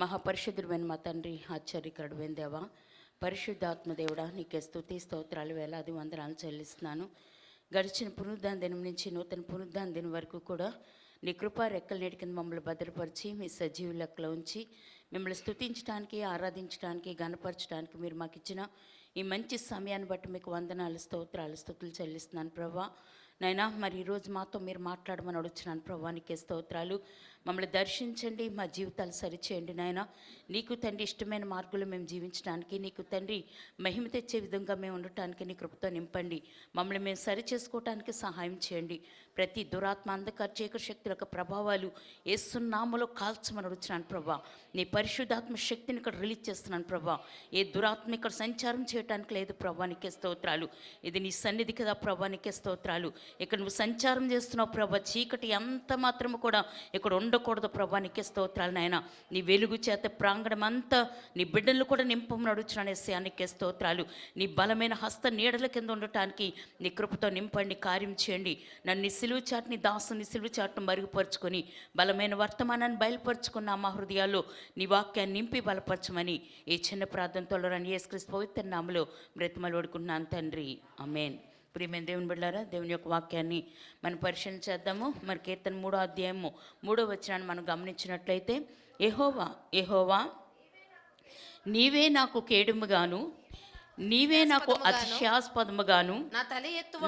మహాపరిశుద్ధుడైన మా తండ్రి, ఆశ్చర్యకరుడైన దేవా, పరిశుద్ధాత్మ దేవుడా, నీకే స్తుతి స్తోత్రాలు వేలాది వందనాలు చెల్లిస్తున్నాను. గడిచిన పునరుద్ధాన దినం నుంచి నూతన పునరుద్ధాన దినం వరకు కూడా నీ కృపా రెక్కల నీటి కింద మమ్మల్ని భద్రపరిచి మీ సజీవ లెక్కలో ఉంచి మిమ్మల్ని స్తుతించడానికి, ఆరాధించడానికి, గణపరచడానికి మీరు మాకు ఇచ్చిన ఈ మంచి సమయాన్ని బట్టి మీకు వందనాలు, స్తోత్రాలు, స్తుతులు చెల్లిస్తున్నాను ప్రభా. నైనా మరి ఈరోజు మాతో మీరు మాట్లాడమని అడుగుతున్నాను ప్రభా. నీకే స్తోత్రాలు. మమ్మల్ని దర్శించండి, మా జీవితాలు సరిచేయండి నాయన. నీకు తండ్రి ఇష్టమైన మార్గంలో మేము జీవించడానికి, నీకు తండ్రి మహిమ తెచ్చే విధంగా మేము ఉండటానికి నీ కృపతో నింపండి. మమ్మల్ని మేము సరి చేసుకోవటానికి సహాయం చేయండి. ప్రతి దురాత్మ, అంధకార చీకటి శక్తుల యొక్క ప్రభావాలు యేసునామములో కాల్చమని అడుగుతున్నాను ప్రభా. నీ పరిశుద్ధాత్మ శక్తిని ఇక్కడ రిలీజ్ చేస్తున్నాను ప్రభా. ఏ దురాత్మ ఇక్కడ సంచారం చేయడానికి లేదు ప్రభా. నీకే స్తోత్రాలు. ఇది నీ సన్నిధి కదా ప్రభా. నీకే స్తోత్రాలు. ఇక్కడ నువ్వు సంచారం చేస్తున్నావు ప్రభా. చీకటి ఎంత మాత్రము కూడా ఇక్కడ ఉండకూడదు ప్రభా. నీకే స్తోత్రాలు నాయన. నీ వెలుగు చేత ప్రాంగణం అంతా నీ బిడ్డలు కూడా నింపమని అడుగుతున్నాను ఎస్సా. నీకే స్తోత్రాలు. నీ బలమైన హస్త నీడల కింద ఉండటానికి నీ కృపతో నింపండి, కార్యం చేయండి. నన్ను నీ సిలువ చాటుని, దాసుని సిలువ చాటును మరుగుపరుచుకొని బలమైన వర్తమానాన్ని బయలుపరుచుకున్న మా హృదయాల్లో నీ వాక్యాన్ని నింపి బలపరచమని ఈ చిన్న ప్రార్థనతో యేసుక్రీస్తు పవిత్ర నామములో బ్రతిమలు వేడుకుంటున్నాను తండ్రి, ఆమేన్. ప్రియమైన దేవుని బిడ్డలారా, దేవుని యొక్క వాక్యాన్ని మనం పరిశీలన చేద్దాము. మరి కీర్తన 3వ అధ్యాయము 3వ వచనాన్ని మనం గమనించినట్లయితే, యెహోవా నీవే నాకు కేడుముగాను, నీవే నాకు అతిశయాస్పదముగాను,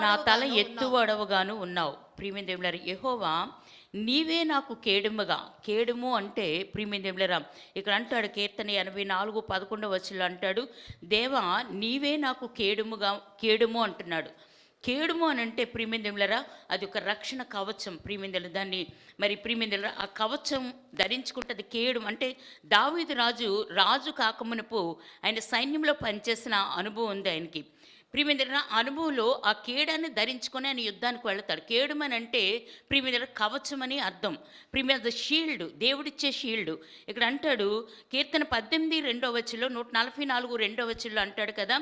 నా తల ఎత్తువడవుగాను ఉన్నావు. ప్రియమైన దేవుని బిడ్డలారా, యెహోవా నీవే నాకు కేడుము అంటే ప్రియమైన దేవులారా, ఇక్కడ అంటాడు కీర్తన 84:11 వచనంలో అంటాడు, దేవా నీవే నాకు కేడుము అంటున్నాడు. కేడుము అని అంటే ప్రియమైన దేవులారా, అది ఒక రక్షణ కవచం. ప్రియమైన దాన్ని మరి ప్రియమైన దేవులారా, ఆ కవచం ధరించుకుంటే అది కేడుము అంటే దావీదు రాజు కాకమునుపు ఆయన సైన్యంలో పనిచేసిన అనుభవం ఉంది ఆయనకి. ప్రియమైన అనుభవంలో ఆ కేడాన్ని ధరించుకొని ఆయన యుద్ధానికి వెళతాడు. కేడుమని అంటే ప్రియమైన కవచమని అర్థం. ప్రియమైన షీల్డ్, దేవుడిచ్చే షీల్డ్. ఇక్కడ అంటాడు కీర్తన 18:2 వచనంలో 144:2 అంటాడు కదా,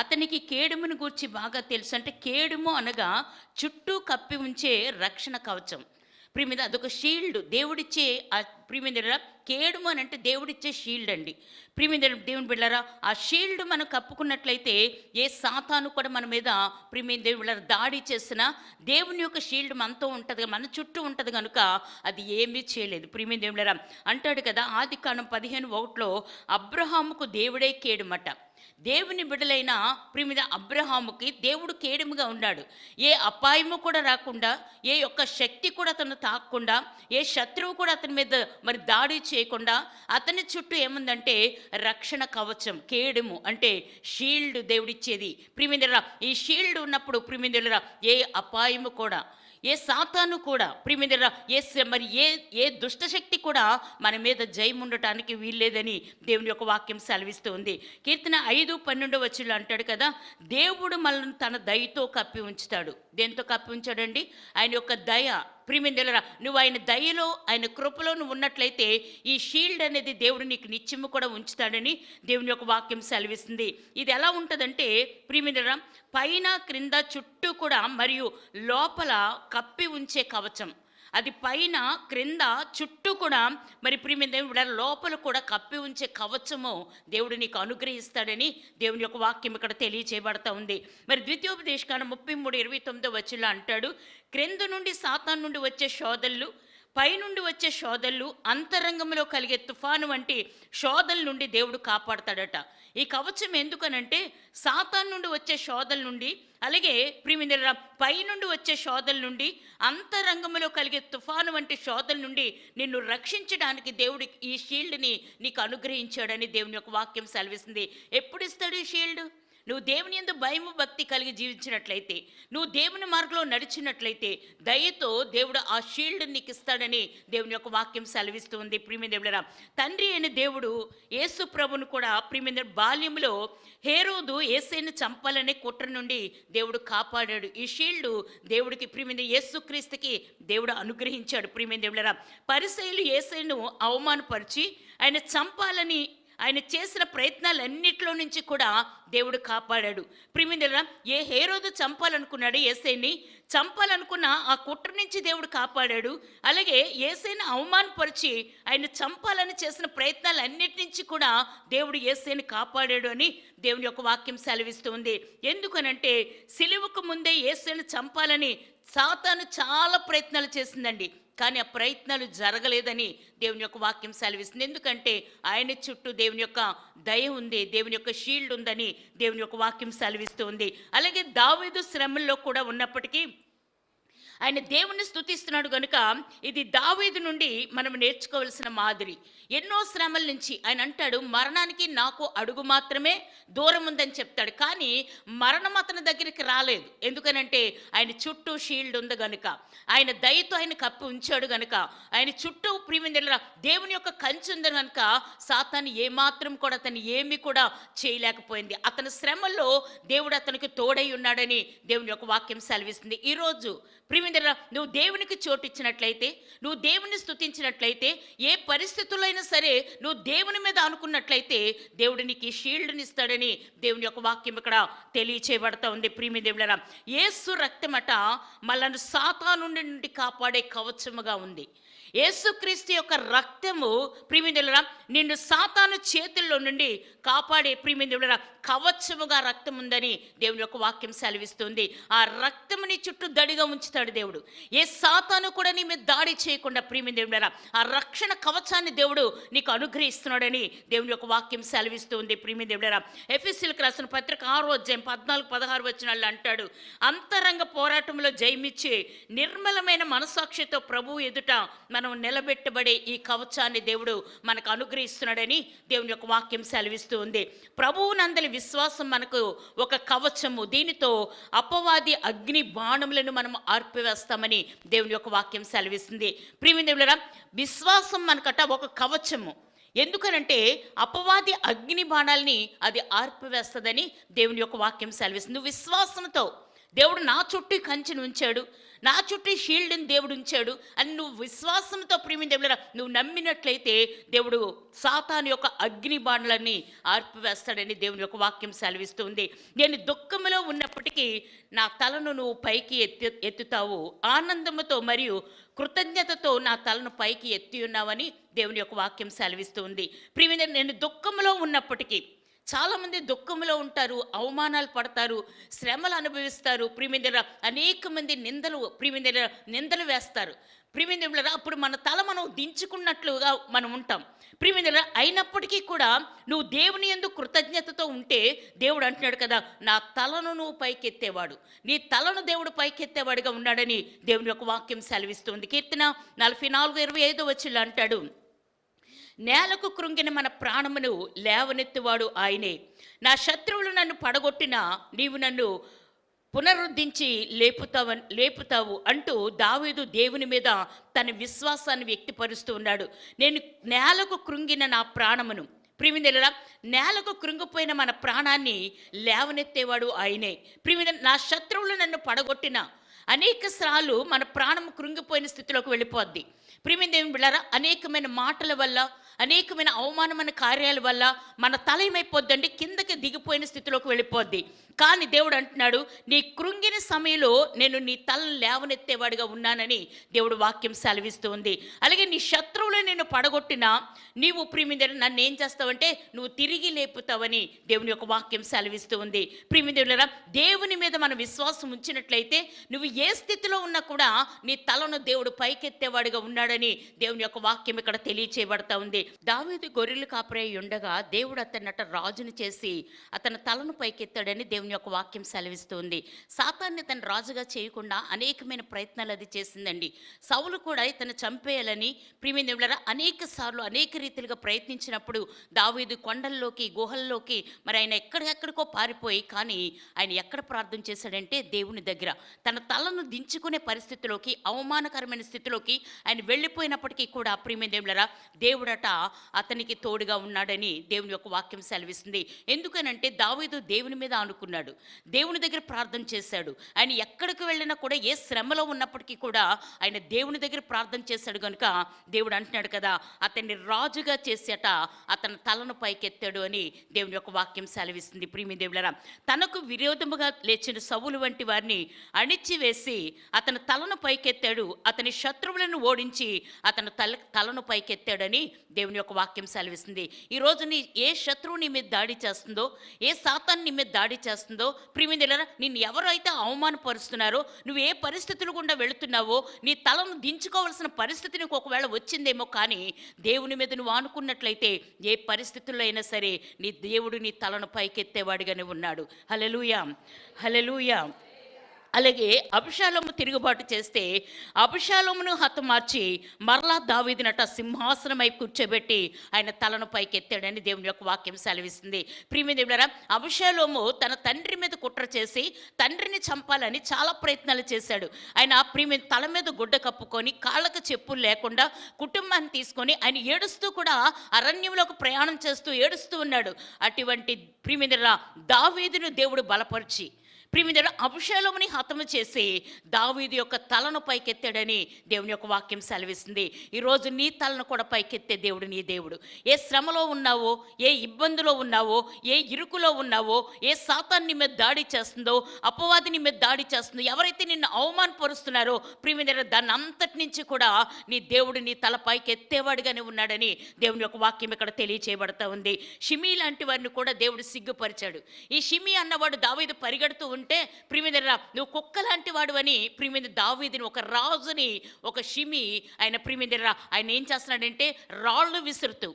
అతనికి కేడుముని గూర్చి బాగా తెలుసు. అంటే కేడుము అనగా చుట్టూ కప్పి ఉంచే రక్షణ కవచం. ప్రియమైన అదొక షీల్డ్, దేవుడిచ్చే. ప్రియమైన కేడుము అని అంటే దేవుడిచ్చే షీల్డ్ అండి. ప్రియమైన దేవుని బిడ్డలారా, ఆ షీల్డ్ మనం కప్పుకున్నట్లయితే ఏ సాతాను కూడా మన మీద ప్రియమైన దేవుని బిడ్డలారా దాడి చేసినా దేవుని యొక్క షీల్డ్ మనతో ఉంటుంది, మన చుట్టూ ఉంటుంది కనుక అది ఏమీ చేయలేదు. ప్రియమైన దేవుని బిడ్డలారా అంటాడు కదా, ఆదికాండం 15:1 అబ్రహాముకు దేవుడే కేడుమట. దేవుని బిడ్డలైన ప్రియమైన అబ్రహాముకి దేవుడు కేడుముగా ఉన్నాడు. ఏ అపాయము కూడా రాకుండా, ఏ యొక్క శక్తి కూడా అతను తాకకుండా, ఏ శత్రువు కూడా అతని మీద మరి దాడి చేయకుండా అతని చుట్టూ ఏముందంటే రక్షణ కవచం, కేడుము అంటే షీల్డ్ దేవుడిచ్చేది. ప్రియమైన ఈ షీల్డ్ ఉన్నప్పుడు ప్రియమైన ఏ అపాయము కూడా, ఏ సాతాను కూడా ప్రియమైన ఏ దుష్టశక్తి కూడా మన మీద జయం ఉండటానికి వీల్లేదని దేవుని యొక్క వాక్యం సెలవిస్తూ ఉంది. కీర్తన 5:12 వచనంలో అంటాడు కదా, దేవుడు మనల్ని తన దయతో కప్పి ఉంచుతాడు. దేంతో కప్పి ఉంచాడండి? ఆయన యొక్క దయ. ప్రియమైన నువ్వు ఆయన దయలో, ఆయన కృపలో నువ్వు ఉన్నట్లయితే ఈ షీల్డ్ అనేది దేవుడు నీకు నిత్యము కూడా ఉంచుతాడని దేవుని యొక్క వాక్యం సెలవిస్తుంది. ఇది ఎలా ఉంటుందంటే ప్రియమైన పైన క్రింద చుట్టూ కూడా మరియు లోపల కప్పి ఉంచే కవచం. అది పైన క్రింద చుట్టూ కూడా మరి ప్రియమైన దేవుడు లోపల కూడా కప్పి ఉంచే కవచము దేవుడు నీకు అనుగ్రహిస్తాడని దేవుని యొక్క వాక్యం ఇక్కడ తెలియచేయబడతా ఉంది. మరి ద్వితీయోపదేశకాండం 33:29 వచనంలో అంటాడు, క్రింద నుండి సాతాను నుండి వచ్చే శోధనలు, పైనుండి వచ్చే శోధనలు, అంతరంగంలో కలిగే తుఫాను వంటి శోధల నుండి దేవుడు కాపాడతాడట. ఈ కవచం ఎందుకనంటే సాతాను నుండి వచ్చే శోధల నుండి, అలాగే ప్రియమైన పైనుండి వచ్చే శోధల నుండి, అంతరంగంలో కలిగే తుఫాను వంటి శోధల నుండి నిన్ను రక్షించడానికి దేవుడు ఈ షీల్డ్ని నీకు అనుగ్రహించాడని దేవుని యొక్క వాక్యం సెలవిస్తుంది. ఎప్పుడు ఇస్తాడు ఈ షీల్డ్? నువ్వు దేవుని యందు భయము భక్తి కలిగి జీవించినట్లయితే, నువ్వు దేవుని మార్గంలో నడిచినట్లయితే దయతో దేవుడు ఆ షీల్డ్ నీకు ఇస్తాడని దేవుని యొక్క వాక్యం సెలవిస్తూ ఉంది. ప్రియమైన దేవుడరా, తండ్రి అయిన దేవుడు యేసు ప్రభును కూడా ప్రియమైన బాల్యంలో హేరోదు యేసయ్యను చంపాలనే కుట్ర నుండి దేవుడు కాపాడాడు. ఈ షీల్డ్ దేవుడికి ప్రియమైన యేసుక్రీస్తుకి దేవుడు అనుగ్రహించాడు. ప్రియమైన దేవుడరా, పరిసయ్యులు యేసయ్యను అవమానపరిచి ఆయన చంపాలని ఆయన చేసిన ప్రయత్నాలన్నిట్లో నుంచి కూడా దేవుడు కాపాడాడు. ప్రియమైన ఏ హేరోదు చంపాలనుకున్నాడు యేసయ్యని, చంపాలనుకున్న ఆ కుట్ర నుంచి దేవుడు కాపాడాడు. అలాగే యేసయ్యని అవమానపరిచి ఆయన చంపాలని చేసిన ప్రయత్నాలన్నిటి నుంచి కూడా దేవుడు యేసయ్యని కాపాడాడు అని దేవుని యొక్క వాక్యం సెలవిస్తుంది. ఎందుకనంటే సిలువకు ముందే యేసయ్యని చంపాలని సాతాను చాలా ప్రయత్నాలు చేసిందండి. కానీ ఆ ప్రయత్నాలు జరగలేదని దేవుని యొక్క వాక్యం సెలవిస్తుంది. ఎందుకంటే ఆయన చుట్టూ దేవుని యొక్క దయ ఉంది, దేవుని యొక్క షీల్డ్ ఉందని దేవుని యొక్క వాక్యం సెలవిస్తుంది. అలాగే దావీదు శ్రమల్లో కూడా ఉన్నప్పటికీ ఆయన దేవుణ్ణి స్తుతిస్తున్నాడు కనుక ఇది దావీదు నుండి మనం నేర్చుకోవాల్సిన మాదిరి. ఎన్నో శ్రమల నుంచి ఆయన అంటాడు, మరణానికి నాకు అడుగు మాత్రమే దూరం ఉందని చెప్తాడు. కానీ మరణం అతని దగ్గరికి రాలేదు. ఎందుకనంటే ఆయన చుట్టూ షీల్డ్ ఉంది గనుక, ఆయన దయతో ఆయన కప్పి ఉంచాడు గనుక, ఆయన చుట్టూ ప్రియమైన దేవుని యొక్క కంచె ఉంది కనుక సాతాను ఏమాత్రం కూడా అతను ఏమీ కూడా చేయలేకపోయింది. అతని శ్రమల్లో దేవుడు అతనికి తోడై ఉన్నాడని దేవుని యొక్క వాక్యం సెలవిస్తుంది. ఈరోజు ప్రియమైన నువ్వు దేవునికి చోటు ఇచ్చినట్లయితే, నువ్వు దేవుని స్తుతించినట్లయితే, ఏ పరిస్థితుల్లో సరే నువ్వు దేవుని మీద అనుకున్నట్లయితే దేవుడు నీకు షీల్డ్ని ఇస్తాడని దేవుని యొక్క వాక్యం ఇక్కడ తెలియచేయబడతా ఉంది. ప్రియమైన దేవులారా, యేసు రక్తమట మనల్ని సాతాను నుండి కాపాడే కవచముగా ఉంది. యేసుక్రీస్తు యొక్క రక్తము ప్రియమైన నిన్ను సాతాను చేతుల్లో నుండి కాపాడే ప్రియమైన కవచముగా రక్తం ఉందని దేవుని యొక్క వాక్యం సెలవిస్తుంది. ఆ రక్తముని చుట్టూ దడిగా ఉంచుతాడు దేవుడు. ఏ సాతాను కూడా నీ మీద దాడి చేయకుండా ప్రియమైన ఆ రక్షణ కవచాన్ని దేవుడు నీకు అనుగ్రహిస్తున్నాడని దేవుని యొక్క వాక్యం సెలవిస్తుంది. ప్రియమైన ఎఫెసీయులకు రాసిన పత్రిక 6వ అధ్యాయం 14-16 వచనాల్లో అంటాడు, అంతరంగ పోరాటంలో జయమిచ్చి నిర్మలమైన మనసాక్షితో ప్రభువు ఎదుట మనం నిలబెట్టబడే ఈ కవచాన్ని దేవుడు మనకు అనుగ్రహిస్తున్నాడని దేవుని యొక్క వాక్యం సెలవిస్తూ ఉంది. ప్రభువునందలి విశ్వాసం మనకు ఒక కవచము. దీనితో అపవాది అగ్ని బాణములను మనం ఆర్పివేస్తామని దేవుని యొక్క వాక్యం సెలవిస్తుంది. ప్రియమైన విశ్వాసం మనకట ఒక కవచము. ఎందుకనంటే అపవాది అగ్ని బాణాలని అది ఆర్పివేస్తుందని దేవుని యొక్క వాక్యం సెలవిస్తుంది. నువ్వు విశ్వాసంతో దేవుడు నా చుట్టూ కంచెను ఉంచాడు, నా చుట్టూ షీల్డ్ని దేవుడు ఉంచాడు అని నువ్వు విశ్వాసంతో ప్రియమైన దేవుడా నువ్వు నమ్మినట్లయితే దేవుడు సాతాను యొక్క అగ్ని బాణలన్నీ ఆర్పివేస్తాడని దేవుని యొక్క వాక్యం సెలవిస్తుంది. నేను దుఃఖంలో ఉన్నప్పటికీ నా తలను నువ్వు పైకి ఎత్తుతావు, ఆనందముతో మరియు కృతజ్ఞతతో నా తలను పైకి ఎత్తి ఉన్నావని దేవుని యొక్క వాక్యం సెలవిస్తుంది. ప్రియమైన నేను దుఃఖంలో ఉన్నప్పటికీ, చాలామంది దుఃఖంలో ఉంటారు, అవమానాలు పడతారు, శ్రమలు అనుభవిస్తారు. ప్రియమైన అనేక మంది నిందలు వేస్తారు. ప్రియమైన అప్పుడు మన తల మనం దించుకున్నట్లుగా మనం ఉంటాం. ప్రియమైన అయినప్పటికీ కూడా నువ్వు దేవుని యందు కృతజ్ఞతతో ఉంటే దేవుడు అంటున్నాడు కదా, నా తలను నువ్వు పైకెత్తేవాడు, నీ తలను దేవుడు పైకెత్తేవాడుగా ఉన్నాడని దేవుని యొక్క వాక్యం సెలవిస్తుంది. కీర్తన 44:25 వచనంలో అంటాడు, నేలకు కృంగిన మన ప్రాణమును లేవనెత్తువాడు ఆయనే, నా శత్రువులు నన్ను పడగొట్టినా నీవు నన్ను పునరుద్ధరించి లేపుతావు అంటూ దావీదు దేవుని మీద తన విశ్వాసాన్ని వ్యక్తపరుస్తూ ఉన్నాడు. నేను నేలకు కృంగిన నా ప్రాణమును, ప్రియమైన నేలకు కృంగిపోయిన మన ప్రాణాన్ని లేవనెత్తేవాడు ఆయనే. ప్రియమైన నా శత్రువులు నన్ను పడగొట్టిన అనేక సార్లు మన ప్రాణం కృంగిపోయిన స్థితిలోకి వెళ్ళిపోద్ది. ప్రియమైన దేవుని బిడ్డలారా, అనేకమైన మాటల వల్ల, అనేకమైన అవమానమైన కార్యాల వల్ల మన తల ఏమైపోద్దండి, కిందకి దిగిపోయిన స్థితిలోకి వెళ్ళిపోద్ది. కానీ దేవుడు అంటున్నాడు, నీ కృంగిన సమయంలో నేను నీ తలను లేవనెత్తేవాడిగా ఉన్నానని దేవుడు వాక్యం సెలవిస్తూ ఉంది. అలాగే నీ శత్రువులు నేను పడగొట్టినా నీవు ప్రియమైన నన్ను ఏం చేస్తావంటే నువ్వు తిరిగి లేపుతావని దేవుని యొక్క వాక్యం సెలవిస్తూ ఉంది. ప్రియమైన దేవుని మీద మన విశ్వాసం ఉంచినట్లయితే నువ్వు ఏ స్థితిలో ఉన్నా కూడా నీ తలను దేవుడు పైకెత్తేవాడిగా ఉన్నాడని దేవుని యొక్క వాక్యం ఇక్కడ తెలియచేయబడతా ఉంది. దావీదు గొర్రెలు కాపరి ఉండగా దేవుడు అతన్నట రాజుని చేసి అతని తలను పైకెత్తాడని దేవుని యొక్క వాక్యం సెలవిస్తుంది. సాతాన్ని తన రాజుగా చేయకుండా అనేకమైన ప్రయత్నాలు అది చేసిందండి. సౌలు కూడా ఇతను చంపేయాలని ప్రియమైన అనేక సార్లు అనేక రీతిలుగా ప్రయత్నించినప్పుడు దావీదు కొండల్లోకి గుహల్లోకి మరి ఆయన ఎక్కడికో పారిపోయి, కానీ ఆయన ఎక్కడ ప్రార్థన చేశాడంటే దేవుని దగ్గర తన తలను దించుకునే పరిస్థితిలోకి, అవమానకరమైన స్థితిలోకి ఆయన వెళ్ళిపోయినప్పటికీ కూడా ప్రియమైన దేవులరా దేవుడట అతనికి తోడుగా ఉన్నాడని దేవుని యొక్క వాక్యం సెలవిస్తుంది. ఎందుకనంటే దావీదు దేవుని మీద ఆనుకున్నాడు, దేవుని దగ్గర ప్రార్థన చేశాడు. ఆయన ఎక్కడికి వెళ్ళినా కూడా ఏ శ్రమలో ఉన్నప్పటికీ కూడా ఆయన దేవుని దగ్గర ప్రార్థన చేశాడు కనుక దేవుడు అంటున్నాడు కదా, అతన్ని రాజుగా చేసేట అతని తలను పైకెత్తాడు అని దేవుని యొక్క వాక్యం సెలవిస్తుంది. ప్రియమైన దేవులరా తనకు విరోధముగా లేచిన సౌలు వంటి వారిని అణిచివేసి అతని తలను పైకెత్తాడు, అతని శత్రువులను ఓడించి అతను తలను పైకెత్తాడని దేవుని యొక్క వాక్యం సెలవిస్తుంది. ఈరోజు ఏ శత్రువు నీ మీద దాడి చేస్తుందో, ఏ సాతాను నీ మీద దాడి చేస్తుందో ప్రియమైన దేవులరా, నిన్ను ఎవరైతే అవమానపరుస్తున్నారో, నువ్వు ఏ పరిస్థితులు గుండా వెళుతున్నావో, నీ తలను దించుకోవాల్సిన పరిస్థితి నీకు ఒకవేళ వచ్చిందేమో, కానీ దేవుని మీద నువ్వు ఆనుకున్నట్లయితే ఏ పరిస్థితుల్లో అయినా సరే నీ దేవుడు నీ తలను పైకెత్తేవాడిగానే ఉన్నాడు. హల్లెలూయా, హల్లెలూయా. అలాగే అబషాలోము తిరుగుబాటు చేస్తే అబషాలోమును హతమార్చి మరలా దావీదునట సింహాసనమై కూర్చోబెట్టి ఆయన తలను పైకెత్తాడని దేవుని యొక్క వాక్యం సెలవిస్తుంది. ప్రియమైన దేవులారా అబషాలోము తన తండ్రి మీద కుట్ర చేసి తండ్రిని చంపాలని చాలా ప్రయత్నాలు చేశాడు. ఆయన ప్రియమైన తల మీద గుడ్డ కప్పుకొని కాళ్ళకు చెప్పులు లేకుండా కుటుంబాన్ని తీసుకొని ఆయన ఏడుస్తూ కూడా అరణ్యంలోకి ప్రయాణం చేస్తూ ఏడుస్తూ ఉన్నాడు. అటువంటి ప్రియమైన దావీదును దేవుడు బలపరిచి ప్రియమైన అబషాలోముని హతము చేసి దావీదు యొక్క తలను పైకెత్తాడని దేవుని యొక్క వాక్యం సెలవిస్తుంది. ఈరోజు నీ తలను కూడా పైకెత్తే దేవుడు నీ దేవుడు. ఏ శ్రమలో ఉన్నావో, ఏ ఇబ్బందులో ఉన్నావో, ఏ ఇరుకులో ఉన్నావో, ఏ సాతాను నీ మీద దాడి చేస్తుందో, అపవాది నీ మీద దాడి చేస్తుందో, ఎవరైతే నిన్ను అవమానపరుస్తున్నారో ప్రియమైన దాన్ని అంతటి నుంచి కూడా నీ దేవుడు నీ తల పైకెత్తేవాడిగానే ఉన్నాడని దేవుని యొక్క వాక్యం ఇక్కడ తెలియచేయబడతా ఉంది. షిమీ లాంటి వారిని కూడా దేవుడు సిగ్గుపరిచాడు. ఈ షిమీ అన్నవాడు దావీదు పరిగెడుతూ ఉంటే ప్రియమైన నువ్వు కుక్క లాంటి వాడు అని ప్రియమైన దావీదుని ఒక రాజుని ఒక షిమి ఆయన ప్రియమైన ఆయన ఏం చేస్తున్నాడంటే రాళ్ళు విసురుతూ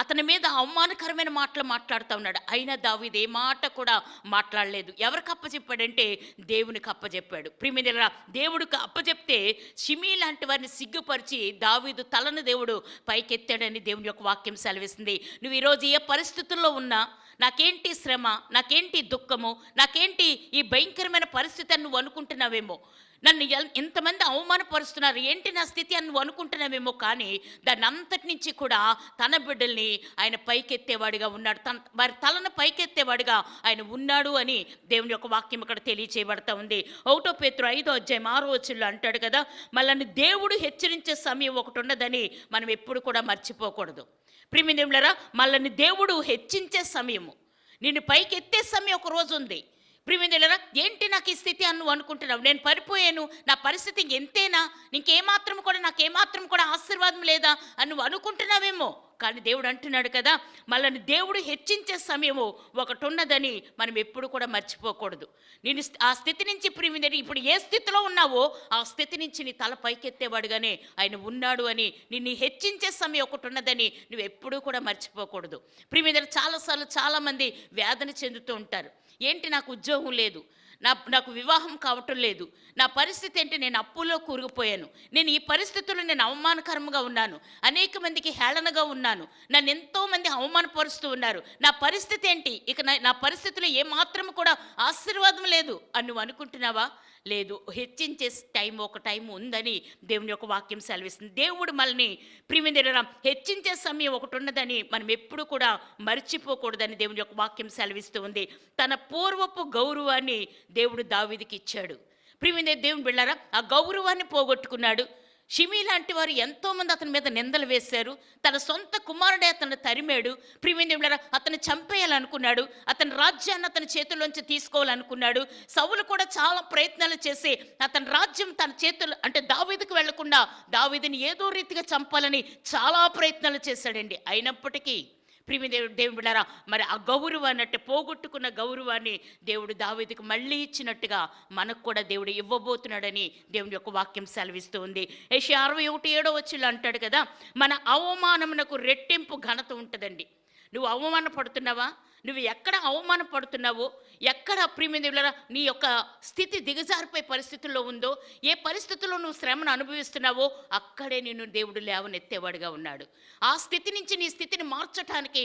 అతని మీద అవమానకరమైన మాటలు మాట్లాడుతూ ఉన్నాడు. అయినా దావీదు ఏ మాట కూడా మాట్లాడలేదు. ఎవరికి అప్పచెప్పాడంటే దేవునికి అప్పచెప్పాడు. ప్రియమైన దేవుడికి అప్పచెప్తే షిమీ లాంటి వారిని సిగ్గుపరిచి దావీదు తలను దేవుడు పైకెత్తాడని దేవుని యొక్క వాక్యం సెలవిస్తుంది. నువ్వు ఈరోజు ఏ పరిస్థితుల్లో ఉన్నా, నాకేంటి శ్రమ, నాకేంటి దుఃఖము, నాకేంటి ఈ భయంకరమైన పరిస్థితి అని నువ్వు అనుకుంటున్నావేమో, నన్ను ఇంతమంది అవమానపరుస్తున్నారు, ఏంటి నా స్థితి అని నువ్వు అనుకుంటున్నావేమో, కానీ దాన్ని అంతటి నుంచి కూడా తన బిడ్డల్ని ఆయన పైకెత్తేవాడిగా ఉన్నాడు, వారి తలను పైకెత్తేవాడిగా ఆయన ఉన్నాడు అని దేవుని యొక్క వాక్యం ఇక్కడ తెలియచేయబడతా ఉంది. 1 పేతురు 5:6 అంటాడు కదా, మళ్ళీ దేవుడు హెచ్చరించే సమయం ఒకటి ఉన్నదని మనం ఎప్పుడు కూడా మర్చిపోకూడదు. ప్రియమైన మళ్ళీ దేవుడు హెచ్చించే సమయము, నిన్ను పైకెత్తే సమయం ఒక రోజు ఉంది. ప్రియమైన ఏంటి నాకు ఈ స్థితి అని నువ్వు అనుకుంటున్నావు, నేను పడిపోయాను, నా పరిస్థితి ఎంతేనా, నాకేమాత్రం కూడా ఆశీర్వాదం లేదా అని నువ్వు అనుకుంటున్నావేమో, కానీ దేవుడు అంటున్నాడు కదా, మళ్ళీ దేవుడు హెచ్చించే సమయము ఒకటి ఉన్నదని మనం ఎప్పుడు కూడా మర్చిపోకూడదు. నేను ఆ స్థితి నుంచి ప్రియమైన ఇప్పుడు ఏ స్థితిలో ఉన్నావో ఆ స్థితి నుంచి నీ తల పైకెత్తేవాడుగానే ఆయన ఉన్నాడు అని, నిన్ను హెచ్చించే సమయం ఒకటి ఉన్నదని నువ్వు ఎప్పుడూ కూడా మర్చిపోకూడదు. ప్రియమైన చాలాసార్లు చాలామంది వేదన చెందుతూ ఉంటారు. ఏంటి నాకు ఉద్యోగం లేదు, నాకు వివాహం కావటం లేదు, నా పరిస్థితి ఏంటి, నేను అప్పులో కూరుకుపోయాను, నేను ఈ పరిస్థితుల్లో నేను అవమానకరంగా ఉన్నాను, అనేక మందికి హేళనగా ఉన్నాను, నన్ను ఎంతోమంది అవమానపరుస్తూ ఉన్నారు, నా పరిస్థితి ఏంటి, ఇక నా పరిస్థితిలో ఏమాత్రం కూడా ఆశీర్వాదం లేదు అని నువ్వు అనుకుంటున్నావా? లేదు, హెచ్చించే ఒక టైం ఉందని దేవుని యొక్క వాక్యం సెలవిస్తుంది. దేవుడు మనల్ని ప్రియమైన హెచ్చించే సమయం ఒకటి ఉన్నదని మనం ఎప్పుడు కూడా మర్చిపోకూడదని దేవుని యొక్క వాక్యం సెలవిస్తూ ఉంది. తన పూర్వపు గౌరవాన్ని దేవుడు దావీదుకి ఇచ్చాడు. ప్రియమైన దేవుని బిడ్డలారా ఆ గౌరవాన్ని పోగొట్టుకున్నాడు. షిమీ లాంటి వారు ఎంతోమంది అతని మీద నిందలు వేశారు. తన సొంత కుమారుడే అతను తరిమాడు. ప్రియమైన అతను చంపేయాలనుకున్నాడు, అతని రాజ్యాన్ని అతని చేతుల్లోంచి తీసుకోవాలనుకున్నాడు. సౌలు కూడా చాలా ప్రయత్నాలు చేసి అతని రాజ్యం తన చేతులు అంటే దావీదుకు వెళ్లకుండా దావీదుని ఏదో రీతిగా చంపాలని చాలా ప్రయత్నాలు చేశాడండి. అయినప్పటికీ ప్రియమైన దేవుని బిడ్డలారా మరి ఆ గౌరవాన్ని అంటే పోగొట్టుకున్న గౌరవాన్ని దేవుడు దావీదుకు మళ్ళీ ఇచ్చినట్టుగా మనకు కూడా దేవుడు ఇవ్వబోతున్నాడని దేవుని యొక్క వాక్యం సెలవిస్తూ ఉంది. యెషయా 61:7 అంటాడు కదా, మన అవమానమునకు రెట్టింపు ఘనత ఉంటుందండి. నువ్వు అవమానపడుతున్నావా? నువ్వు ఎక్కడ అవమానపడుతున్నావో, ఎక్కడ ప్రియమైన నీ యొక్క స్థితి దిగజారిపోయే పరిస్థితుల్లో ఉందో, ఏ పరిస్థితుల్లో నువ్వు శ్రమను అనుభవిస్తున్నావో అక్కడే నిన్ను దేవుడు లేవనెత్తేవాడుగా ఉన్నాడు. ఆ స్థితి నుంచి నీ స్థితిని మార్చడానికి,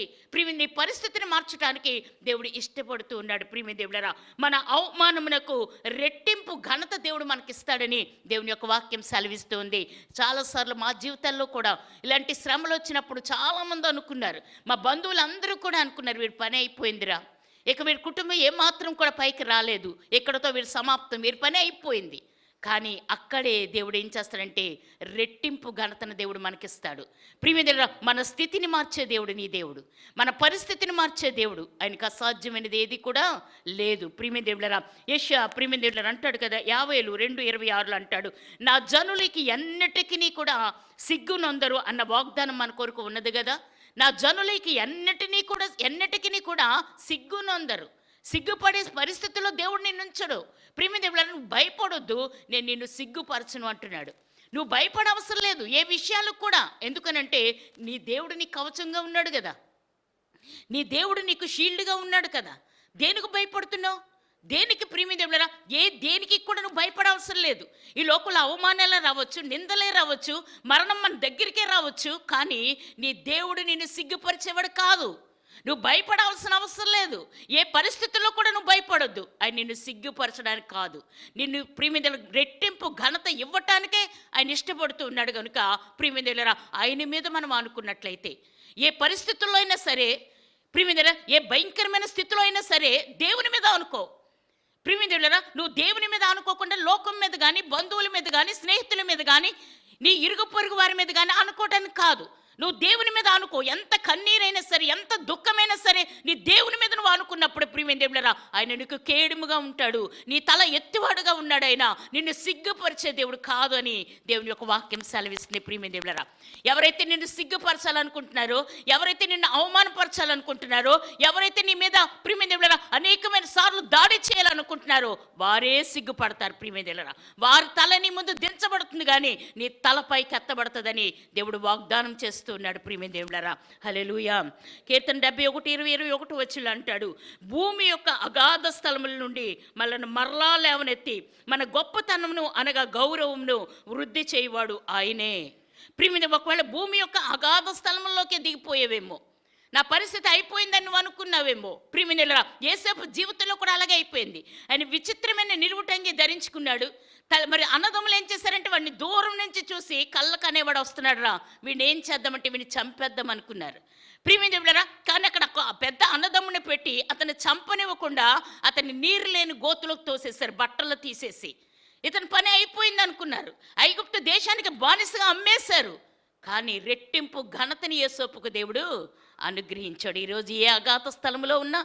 నీ పరిస్థితిని మార్చడానికి దేవుడు ఇష్టపడుతూ ఉన్నాడు. ప్రియమైన దేవుడరా, మన అవమానమునకు రెట్టింపు ఘనత దేవుడు మనకిస్తాడని దేవుని యొక్క వాక్యం సెలవిస్తూ ఉంది. చాలాసార్లు మా జీవితాల్లో కూడా ఇలాంటి శ్రమలు వచ్చినప్పుడు చాలామంది అనుకున్నారు, మా బంధువులందరూ కూడా అనుకున్నారు, వీడి పని అయిపోయిందిరా, ఇక వీరి కుటుంబం ఏమాత్రం కూడా పైకి రాలేదు, ఇక్కడతో వీరి సమాప్తం, వీరి పని అయిపోయింది. కానీ అక్కడే దేవుడు ఏం చేస్తాడంటే రెట్టింపు ఘనతను దేవుడు మనకిస్తాడు. ప్రియమైన మన స్థితిని మార్చే దేవుడు నీ దేవుడు, మన పరిస్థితిని మార్చే దేవుడు. ఆయనకు అసాధ్యమైనది ఏది కూడా లేదు. ప్రియమైన దేవుడరా, యెషయా ప్రియమైన దేవుడు అంటాడు కదా, 50:2-26 అంటాడు, నా జనులకి ఎన్నటికీ కూడా సిగ్గునొందరు అన్న వాగ్దానం మన కొరకు ఉన్నది కదా. నా జనులకి ఎన్నటికీ కూడా సిగ్గునొందరు. సిగ్గుపడే పరిస్థితుల్లో దేవుడు నిన్ను ఉంచడు. ప్రియమైన దేవుడు, నువ్వు భయపడొద్దు, నేను నిన్ను సిగ్గుపరచును అంటున్నాడు. నువ్వు భయపడవసరం లేదు ఏ విషయాలకు కూడా. ఎందుకనంటే నీ దేవుడు నీకు కవచంగా ఉన్నాడు కదా, నీ దేవుడు నీకు షీల్డ్గా ఉన్నాడు కదా. దేనికి భయపడుతున్నావు? దేనికి? ప్రియమైన దేవుడరా, దేనికి కూడా నువ్వు భయపడవసరం లేదు. ఈ లోకంలో అవమానాలే రావచ్చు, నిందలే రావచ్చు, మరణం మన దగ్గరికే రావచ్చు, కానీ నీ దేవుడు నిన్ను సిగ్గుపరిచేవాడు కాదు. నువ్వు భయపడాల్సిన అవసరం లేదు. ఏ పరిస్థితుల్లో కూడా నువ్వు భయపడొద్దు. ఆయన నిన్ను సిగ్గుపరచడానికి కాదు, నిన్ను ప్రియమైన రెట్టింపు ఘనత ఇవ్వటానికే ఆయన ఇష్టపడుతూ ఉన్నాడు. కనుక ప్రియమైన దేవుడరా, ఆయన మీద మనం అనుకున్నట్లయితే ఏ పరిస్థితుల్లో అయినా సరే, ప్రియమైన ఏ భయంకరమైన స్థితిలో అయినా సరే దేవుని మీద అనుకో. ప్రియమైన దేవుడరా, నువ్వు దేవుని మీద అనుకోకుండా లోకం మీద కానీ, బంధువుల మీద కానీ, స్నేహితుల మీద కానీ, నీ ఇరుగు పొరుగు వారి మీద కానీ అనుకోవటానికి కాదు. నువ్వు దేవుని మీద అనుకో. ఎంత కన్నీరైనా సరే, ఎంత దుఃఖమైనా సరే, నీ దేవుని మీద నువ్వు అనుకున్నప్పుడు ప్రియమైన దేవుడరా, ఆయన నీకు కేడుముగా ఉంటాడు, నీ తల ఎత్తివాడుగా ఉన్నాడు. ఆయన నిన్ను సిగ్గుపరిచే దేవుడు కాదు అని దేవుని యొక్క వాక్యం సెలవిస్తుంది. ప్రియమైన దేవుడరా, ఎవరైతే నిన్ను సిగ్గుపరచాలనుకుంటున్నారో, ఎవరైతే నిన్ను అవమానపరచాలనుకుంటున్నారో, ఎవరైతే నీ మీద ప్రియమైన దేవుడరా అనేకమైన సార్లు దాడి చేయాలనుకుంటున్నారో వారే సిగ్గుపడతారు. ప్రియమైన దేవుడరా, వారి తల నీ ముందు దించబడుతుంది కానీ నీ తలపైకి ఎత్తబడుతుందని దేవుడు వాగ్దానం చేస్తున్నాడు. ప్రియమైన దేవులారా, హల్లెలూయా. కీర్తన 71:21 వచ్చి అంటాడు, భూమి యొక్క అగాధ స్థలముల నుండి మనల్ని మరలా లేవనెత్తి మన గొప్పతనమును అనగా గౌరవమును వృద్ధి చేయవాడు ఆయనే. ప్రియమైన, ఒకవేళ భూమి యొక్క అగాధ స్థలముల్లోకి దిగిపోయేవేమో, నా పరిస్థితి అయిపోయిందని నువ్వు అనుకున్నావేమో. ప్రియమైన, యేసేపు జీవితంలో కూడా అలాగే అయిపోయింది. ఆయన విచిత్రమైన నిలువుటంగి ధరించుకున్నాడు. మరి అన్నదమ్ములు ఏం చేశారంటే వాడిని దూరం నుంచి చూసి కళ్ళకు అనేవాడు వస్తున్నాడు రా, వీడిని ఏం చేద్దామంటే వీడిని చంపేద్దాం అనుకున్నారు. ప్రియమైన, కానీ అక్కడ పెద్ద అన్నదమ్ముని పెట్టి అతన్ని చంపనివ్వకుండా అతన్ని నీరు లేని గోతులోకి తోసేశారు, బట్టలు తీసేసి. ఇతని పని అయిపోయింది అనుకున్నారు. ఐగుప్తు దేశానికి బానిసగా అమ్మేశారు. కానీ రెట్టింపు ఘనతని యేసోపుకు దేవుడు అనుగ్రహించాడు. ఈరోజు ఏ అగాధ స్థలంలో ఉన్నా,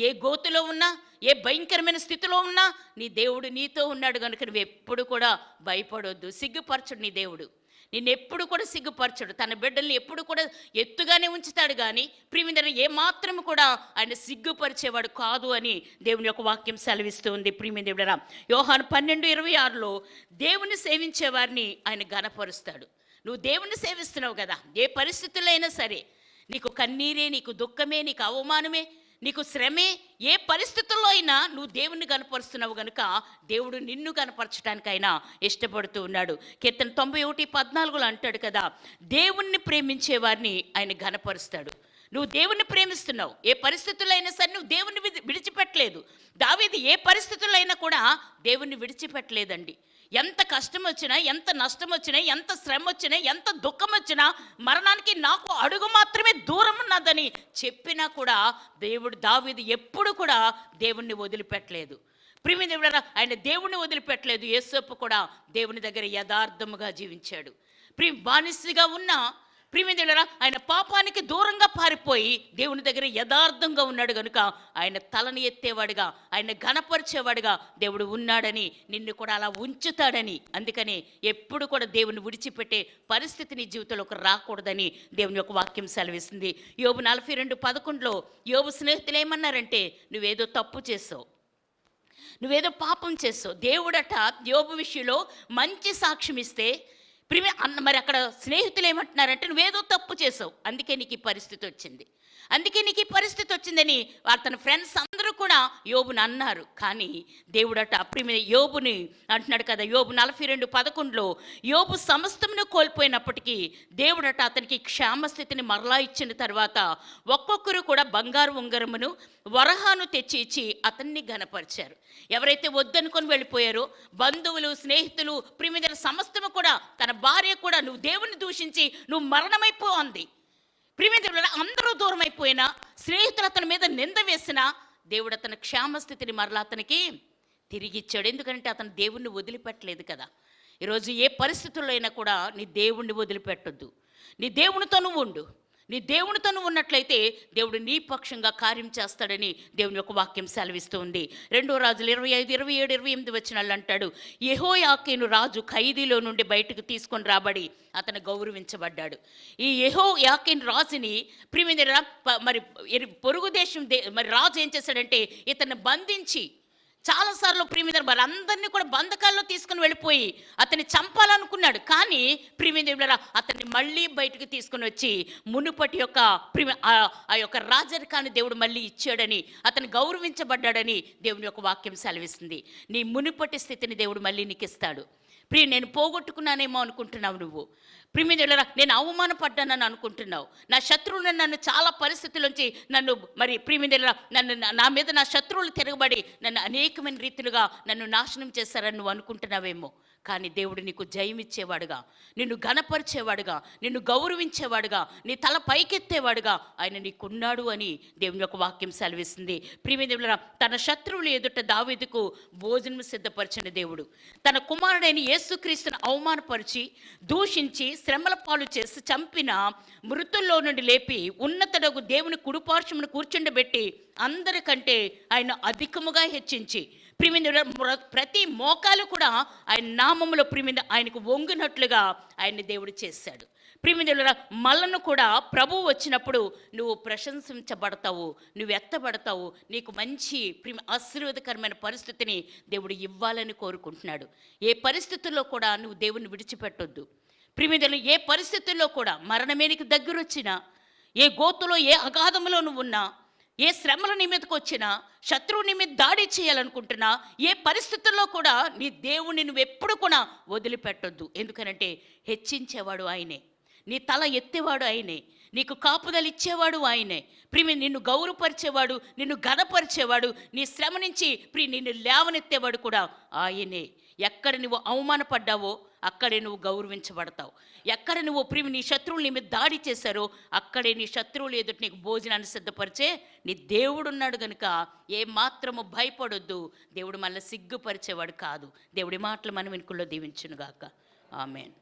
ఏ గోతులో ఉన్నా, ఏ భయంకరమైన స్థితిలో ఉన్నా నీ దేవుడు నీతో ఉన్నాడు. కనుక నువ్వు ఎప్పుడు కూడా భయపడొద్దు. సిగ్గుపరచడు నీ దేవుడు, నిన్ను ఎప్పుడు కూడా సిగ్గుపరచడు. తన బిడ్డల్ని ఎప్పుడు కూడా ఎత్తుగానే ఉంచుతాడు. కానీ ప్రియమైన, ఏమాత్రం కూడా ఆయన సిగ్గుపరిచేవాడు కాదు అని దేవుని యొక్క వాక్యం సెలవిస్తూ ఉంది. ప్రియమైన దేవుడరా, యోహాను 12:26 దేవుని సేవించే వారిని ఆయన ఘనపరుస్తాడు. నువ్వు దేవుణ్ణి సేవిస్తున్నావు కదా, ఏ పరిస్థితుల్లో అయినా సరే, నీకు కన్నీరే, నీకు దుఃఖమే, నీకు అవమానమే, నీకు శ్రమే, ఏ పరిస్థితుల్లో అయినా నువ్వు దేవుణ్ణి కనపరుస్తున్నావు కనుక దేవుడు నిన్ను కనపరచడానికి ఆయన ఇష్టపడుతూ ఉన్నాడు. కీర్తన 91:14 అంటాడు కదా, దేవుణ్ణి ప్రేమించే వారిని ఆయన ఘనపరుస్తాడు. నువ్వు దేవుణ్ణి ప్రేమిస్తున్నావు, ఏ పరిస్థితుల్లో అయినా సరే నువ్వు దేవుణ్ణి విడిచిపెట్టలేదు. దావీదు ఏ పరిస్థితుల్లో అయినా కూడా దేవుణ్ణి విడిచిపెట్టలేదండి. ఎంత కష్టం వచ్చినా, ఎంత నష్టం వచ్చినా, ఎంత శ్రమ వచ్చినా, ఎంత దుఃఖం వచ్చినా, మరణానికి నాకు అడుగు మాత్రమే దూరం ఉన్నదని చెప్పినా కూడా దావీదు ఎప్పుడు కూడా దేవుణ్ణి వదిలిపెట్టలేదు. ప్రియమైన దేవుడరా, ఆయన దేవుణ్ణి వదిలిపెట్టలేదు. యేసోపు కూడా దేవుని దగ్గర యథార్థముగా జీవించాడు. బానిసగా ఉన్న ప్రియమైన దేవుడరా, ఆయన పాపానికి దూరంగా పారిపోయి దేవుని దగ్గర యథార్థంగా ఉన్నాడు కనుక ఆయన తలని ఎత్తేవాడుగా, ఆయన ఘనపరిచేవాడుగా దేవుడు ఉన్నాడని, నిన్ను కూడా అలా ఉంచుతాడని, అందుకని ఎప్పుడు కూడా దేవుని విడిచిపెట్టే పరిస్థితి నీ జీవితంలోకి రాకూడదని దేవుని యొక్క వాక్యం సెలవిస్తుంది. యోబు 42:11 యోబు స్నేహితులు ఏమన్నారంటే, నువ్వేదో తప్పు చేసావు, నువ్వేదో పాపం చేసావు. దేవుడట యోబు విషయంలో మంచి సాక్ష్యం ఇస్తే మరి అక్కడ స్నేహితులు ఏమంటున్నారంటే, నువ్వేదో తప్పు చేసావు, అందుకే నీకు ఈ పరిస్థితి వచ్చింది. అందుకే నీకు ఈ పరిస్థితి వచ్చిందని తన ఫ్రెండ్స్ అందరూ కూడా యోబుని అన్నారు. కానీ దేవుడట యోబుని అంటున్నాడు కదా, యోబు 42:11 యోబు సమస్తమును కోల్పోయినప్పటికీ దేవుడట అతనికి క్షేమస్థితిని మరలా ఇచ్చిన తర్వాత ఒక్కొక్కరు కూడా బంగారు ఉంగరమును వరహాను తెచ్చి ఇచ్చి అతన్ని ఘనపరిచారు. ఎవరైతే వద్దనుకొని వెళ్ళిపోయారో బంధువులు, స్నేహితులు, ప్రియమైన సమస్తము కూడా, తన భార్య కూడా నువ్వు దేవుని దూషించి నువ్వు మరణమైపో అంది. ప్రియమైన అందరూ దూరం అయిపోయినా, స్నేహితులు అతని మీద నింద వేసినా దేవుడు అతని క్షేమస్థితిని మరలా అతనికి తిరిగి ఇచ్చాడు. ఎందుకంటే అతను దేవుణ్ణి వదిలిపెట్టలేదు కదా. ఈరోజు ఏ పరిస్థితుల్లో అయినా కూడా నీ దేవుణ్ణి వదిలిపెట్టొద్దు. నీ దేవునితో నువ్వు ఉండు. నీ దేవునితో నువ్వు ఉన్నట్లయితే దేవుడు నీ పక్షంగా కార్యం చేస్తాడని దేవుని యొక్క వాక్యం సెలవిస్తూ ఉంది. 2 రాజులు 25, 27, 28 వచనాలు అంటాడు, యెహోయాకీను రాజు ఖైదీలో నుండి బయటకు తీసుకొని రాబడి అతను గౌరవించబడ్డాడు. ఈ యెహోయాకీను రాజుని మరి పొరుగు దేశం మరి రాజు ఏం చేశాడంటే ఇతన్ని బంధించి చాలాసార్లు వాళ్ళందరినీ కూడా బంధకాల్లో తీసుకుని వెళ్ళిపోయి అతన్ని చంపాలనుకున్నాడు. కానీ అతన్ని మళ్ళీ బయటకు తీసుకుని వచ్చి మునుపటి యొక్క ఆ యొక్క రాజరికాన్ని దేవుడు మళ్ళీ ఇచ్చాడని, అతను గౌరవించబడ్డాడని దేవుని యొక్క వాక్యం సెలవిస్తుంది. నీ మునుపటి స్థితిని దేవుడు మళ్ళీ నీకు ఇస్తాడు. నేను పోగొట్టుకున్నానేమో అనుకుంటున్నావు నువ్వు. నేను అవమానపడ్డానని అనుకుంటున్నావు. నా శత్రువులను నన్ను చాలా పరిస్థితుల్లోంచి నన్ను నా మీద నా శత్రువులు తిరగబడి నన్ను అనేకమైన రీతిలుగా నన్ను నాశనం చేశారని నువ్వు అనుకుంటున్నావేమో. కానీ దేవుడు నీకు జయమిచ్చేవాడుగా, నిన్ను ఘనపరిచేవాడుగా, నిన్ను గౌరవించేవాడుగా, నీ తల పైకెత్తేవాడుగా ఆయన నీకున్నాడు అని దేవుని యొక్క వాక్యం సెలవిస్తుంది. తన శత్రువులు ఎదుట దావీదుకు భోజనం సిద్ధపరిచిన దేవుడు తన కుమారుడైన యేసుక్రీస్తును అవమానపరిచి దూషించి శ్రమల పాలు చేసి చంపిన మృతుల్లో నుండి లేపి ఉన్నతడగు దేవుని కుడిపార్శ్వమును కూర్చుండబెట్టి అందరికంటే ఆయన అధికముగా హెచ్చించి ప్రతి మోకాలు కూడా ఆయన నామములో ఆయనకు వంగినట్లుగా ఆయన్ని దేవుడు చేశాడు. మళ్ళను కూడా ప్రభువు వచ్చినప్పుడు నువ్వు ప్రశంసించబడతావు, నువ్వు ఎత్తబడతావు. నీకు మంచి ఆశీర్వాదకరమైన పరిస్థితిని దేవుడు ఇవ్వాలని కోరుకుంటున్నాడు. ఏ పరిస్థితుల్లో కూడా నువ్వు దేవుని విడిచిపెట్టొద్దు. ఏ పరిస్థితుల్లో కూడా మరణమే నీకు దగ్గరొచ్చినా, ఏ గోతులో ఏ అగాధంలో నువ్వు ఉన్నా, ఏ శ్రమల నీ మీదకి వచ్చినా, శత్రువు నీ మీద దాడి చేయాలనుకుంటున్నా, ఏ పరిస్థితుల్లో కూడా నీ దేవుని నువ్వు ఎప్పుడు కూడా వదిలిపెట్టొద్దు. ఎందుకనంటే హెచ్చించేవాడు ఆయనే, నీ తల ఎత్తేవాడు ఆయనే, నీకు కాపుదలు ఇచ్చేవాడు ఆయనే. నిన్ను గౌరవపరిచేవాడు, నిన్ను ఘనపరిచేవాడు, నీ శ్రమ నుంచి నిన్ను లేవనెత్తేవాడు కూడా ఆయనే. ఎక్కడ నువ్వు అవమానపడ్డావో అక్కడే నువ్వు గౌరవించబడతావు. ఎక్కడ నువ్వు నీ శత్రువులు నీ మీద దాడి చేశారో అక్కడే నీ శత్రువులు ఎదుటి నీకు భోజనాన్ని సిద్ధపరిచే నీ దేవుడు ఉన్నాడు కనుక ఏ మాత్రము భయపడొద్దు. దేవుడు మళ్ళీ సిగ్గుపరిచేవాడు కాదు. దేవుడి మాటలు మనం వెనుకల్లో దీవించునుగాక. ఆమేన్.